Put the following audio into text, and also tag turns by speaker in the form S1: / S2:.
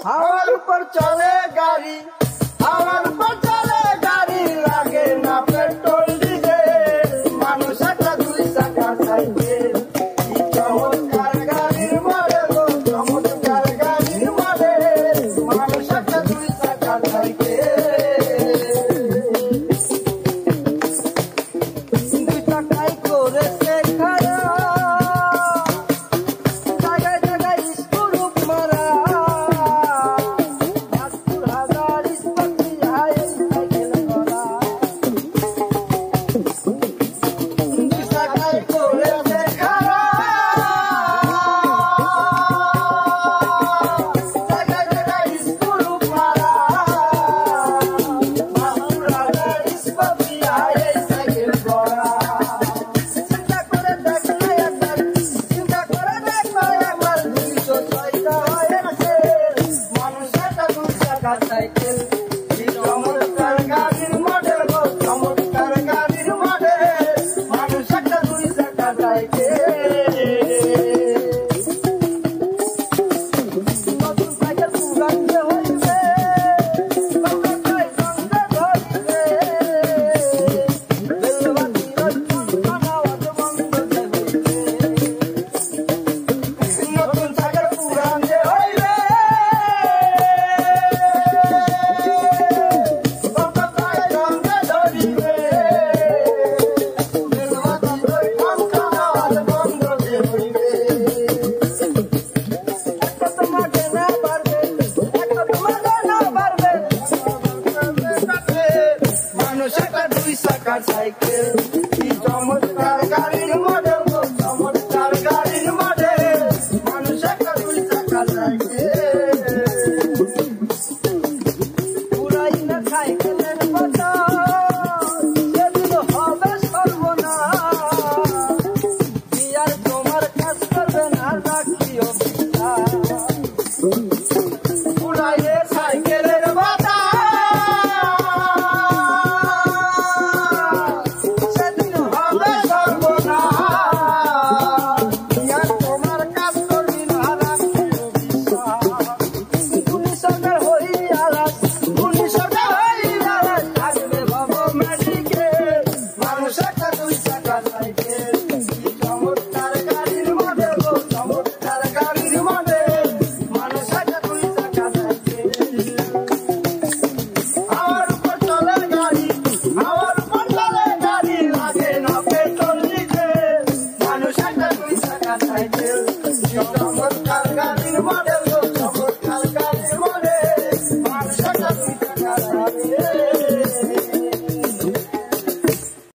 S1: हमार ऊपर चले गाड़ी, हमार ऊपर चले गाड़ी, लागे ना पेट्रोल डीजल, मानुष একটা দুই চাকা সাইকেল, চমৎকার গাড়ির মডেল, চমৎকার গাড়ির মডেল, মানুষ একটা দুই চাকা সাইকেল, দুই চাকাই করেছে খারাপ। সাইকেল চমৎকার গাড়ির মডেল, চমৎকার গাড়ির মডেল, মানুষ একটা দুই চাকা সাইকেল, নতুন সাইকেল পুরাতে হইবে, কলকাতায় সঙ্গে ধরিবে, রেলবাতি আওয়াজ বন্ধ হইবে, নতুন সাইকেল পুরাতে হইবে, সাইকেল চমৎকার গাড়ির মডেল, চমৎকার গাড়ির মডেল, মানুষ একটা দুই চাকা সাইকেল, পুরাই না সাইকেলের কথা সেদিন হবে সর্বনাশ, আর তোমার কাজ করবে না রাখিও পুরাই সাইকেলের কথা চমৎকার গাড়ির মডেল, চমৎকার গাড়ির মডেল, মানুষ একটা দুই চাকা সাইকেল, আমার উপর চলে গাড়ি, আমার উপর চলে গাড়ি, লাগে না পেট্রোল ডিজেল, মানুষ একটা দুই চাকা সাইকেল, চমৎকার গাড়ির মডেল, চমৎকার গাড়ির মডেল, মানুষ একটা দুই চাকা সাইকেল।